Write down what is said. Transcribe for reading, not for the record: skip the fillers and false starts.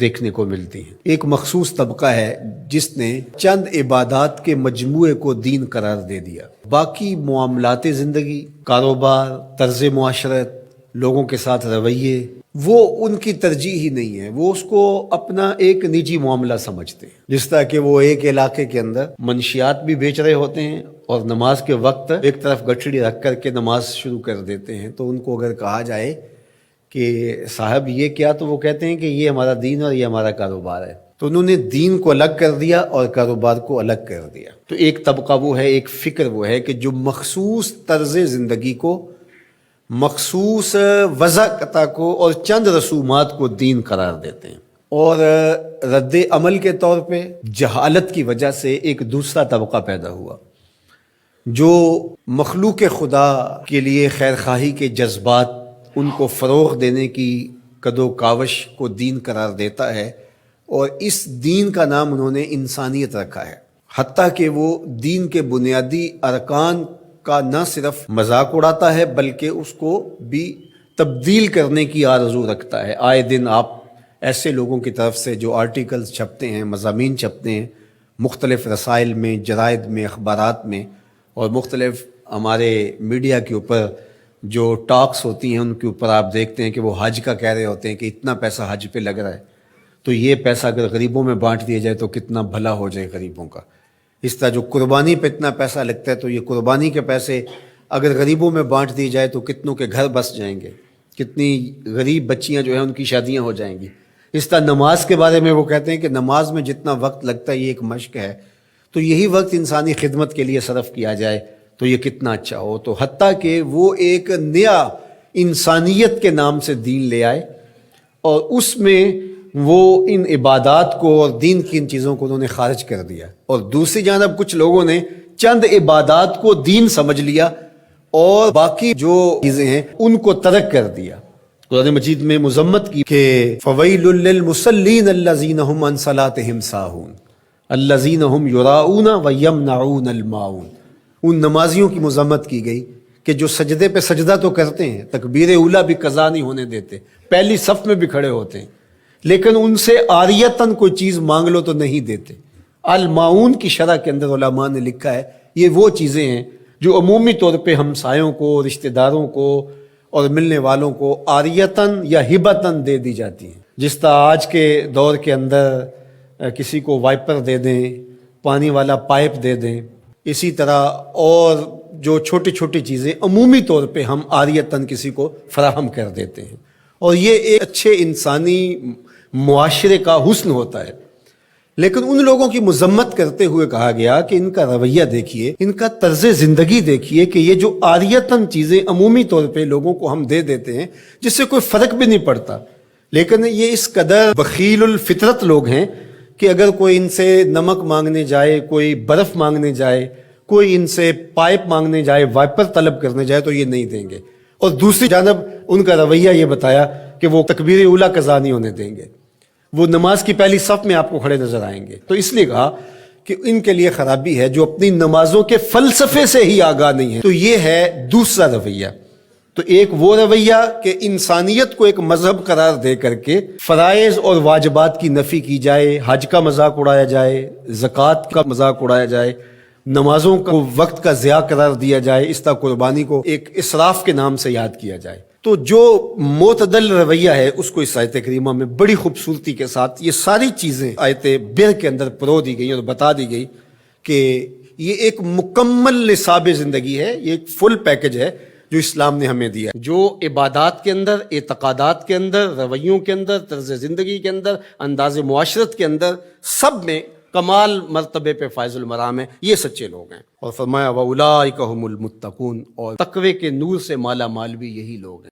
دیکھنے کو ملتی ہیں۔ ایک مخصوص طبقہ ہے جس نے چند عبادات کے مجموعے کو دین قرار دے دیا، باقی معاملات زندگی، کاروبار، طرز معاشرت، لوگوں کے ساتھ رویے، وہ ان کی ترجیح ہی نہیں ہے، وہ اس کو اپنا ایک نجی معاملہ سمجھتے ہیں۔ جس طرح کہ وہ ایک علاقے کے اندر منشیات بھی بیچ رہے ہوتے ہیں اور نماز کے وقت ایک طرف گٹھڑی رکھ کر کے نماز شروع کر دیتے ہیں، تو ان کو اگر کہا جائے کہ صاحب یہ کیا، تو وہ کہتے ہیں کہ یہ ہمارا دین اور یہ ہمارا کاروبار ہے۔ تو انہوں نے دین کو الگ کر دیا اور کاروبار کو الگ کر دیا۔ تو ایک طبقہ وہ ہے، ایک فکر وہ ہے کہ جو مخصوص طرز زندگی کو، مخصوص وضع کو اور چند رسومات کو دین قرار دیتے ہیں، اور رد عمل کے طور پہ جہالت کی وجہ سے ایک دوسرا طبقہ پیدا ہوا جو مخلوق خدا کے لیے خیرخواہی کے جذبات، ان کو فروغ دینے کی کدو کاوش کو دین قرار دیتا ہے، اور اس دین کا نام انہوں نے انسانیت رکھا ہے، حتیٰ کہ وہ دین کے بنیادی ارکان کا نہ صرف مذاق اڑاتا ہے بلکہ اس کو بھی تبدیل کرنے کی آرزو رکھتا ہے۔ آئے دن آپ ایسے لوگوں کی طرف سے جو آرٹیکلز چھپتے ہیں، مضامین چھپتے ہیں مختلف رسائل میں، جرائد میں، اخبارات میں، اور مختلف ہمارے میڈیا کے اوپر جو ٹاکس ہوتی ہیں ان کے اوپر آپ دیکھتے ہیں کہ وہ حج کا کہہ رہے ہوتے ہیں کہ اتنا پیسہ حج پہ لگ رہا ہے، تو یہ پیسہ اگر غریبوں میں بانٹ دیا جائے تو کتنا بھلا ہو جائے غریبوں کا۔ اس طرح جو قربانی پہ اتنا پیسہ لگتا ہے، تو یہ قربانی کے پیسے اگر غریبوں میں بانٹ دیے جائے تو کتنوں کے گھر بس جائیں گے، کتنی غریب بچیاں جو ہیں ان کی شادیاں ہو جائیں گی۔ اس طرح نماز کے بارے میں وہ کہتے ہیں کہ نماز میں جتنا وقت لگتا ہے یہ ایک مشق ہے، تو یہی وقت انسانی خدمت کے لیے صرف کیا جائے تو یہ کتنا اچھا ہو۔ تو حتیٰ کہ وہ ایک نیا انسانیت کے نام سے دین لے آئے، اور اس میں وہ ان عبادات کو اور دین کی ان چیزوں کو انہوں نے خارج کر دیا، اور دوسری جانب کچھ لوگوں نے چند عبادات کو دین سمجھ لیا اور باقی جو چیزیں ہیں ان کو ترک کر دیا۔ قرآن مجید میں مذمت کی کہ فویل للمصلین الذین هم عن صلاتهم ساہون الذین هم یراؤون ویمنعون الماعون۔ ان نمازیوں کی مذمت کی گئی کہ جو سجدے پہ سجدہ تو کرتے ہیں، تکبیر اولیٰ بھی قضا نہیں ہونے دیتے، پہلی صف میں بھی کھڑے ہوتے ہیں، لیکن ان سے عاریتاً کوئی چیز مانگ لو تو نہیں دیتے۔ الماعون کی شرح کے اندر علماء نے لکھا ہے یہ وہ چیزیں ہیں جو عمومی طور پہ ہمسایوں کو، رشتہ داروں کو اور ملنے والوں کو عاریتاً یا ہبتاً دے دی جاتی ہیں۔ جس طرح آج کے دور کے اندر کسی کو وائپر دے دیں، پانی والا پائپ دے دیں، اسی طرح اور جو چھوٹی چھوٹی چیزیں عمومی طور پہ ہم عاریتاً کسی کو فراہم کر دیتے ہیں، اور یہ ایک اچھے انسانی معاشرے کا حسن ہوتا ہے۔ لیکن ان لوگوں کی مذمت کرتے ہوئے کہا گیا کہ ان کا رویہ دیکھیے، ان کا طرز زندگی دیکھیے کہ یہ جو عاریتاً چیزیں عمومی طور پہ لوگوں کو ہم دے دیتے ہیں جس سے کوئی فرق بھی نہیں پڑتا، لیکن یہ اس قدر بخیل الفطرت لوگ ہیں کہ اگر کوئی ان سے نمک مانگنے جائے، کوئی برف مانگنے جائے، کوئی ان سے پائپ مانگنے جائے، وائپر طلب کرنے جائے تو یہ نہیں دیں گے، اور دوسری جانب ان کا رویہ یہ بتایا کہ وہ تکبیر اولیٰ قضا نہیں ہونے دیں گے، وہ نماز کی پہلی صف میں آپ کو کھڑے نظر آئیں گے۔ تو اس لیے کہا کہ ان کے لیے خرابی ہے جو اپنی نمازوں کے فلسفے سے ہی آگاہ نہیں ہے۔ تو یہ ہے دوسرا رویہ۔ تو ایک وہ رویہ کہ انسانیت کو ایک مذہب قرار دے کر کے فرائض اور واجبات کی نفی کی جائے، حج کا مذاق اڑایا جائے، زکوٰۃ کا مذاق اڑایا جائے، نمازوں کو وقت کا ضیاع قرار دیا جائے، اس طرح قربانی کو ایک اسراف کے نام سے یاد کیا جائے۔ تو جو معتدل رویہ ہے اس کو اس آیت کریمہ میں بڑی خوبصورتی کے ساتھ یہ ساری چیزیں آیت بر کے اندر پرو دی گئی اور بتا دی گئی کہ یہ ایک مکمل نصاب زندگی ہے، یہ ایک فل پیکج ہے جو اسلام نے ہمیں دیا، جو عبادات کے اندر، اعتقادات کے اندر، رویوں کے اندر، طرز زندگی کے اندر، انداز معاشرت کے اندر، سب میں کمال مرتبے پہ فائز المرام ہے۔ یہ سچے لوگ ہیں، اور فرمایا وَأُولَٰئِکَ هُمُ الْمُتَّقُونَ، اور تقوی کے نور سے مالا مال بھی یہی لوگ ہیں۔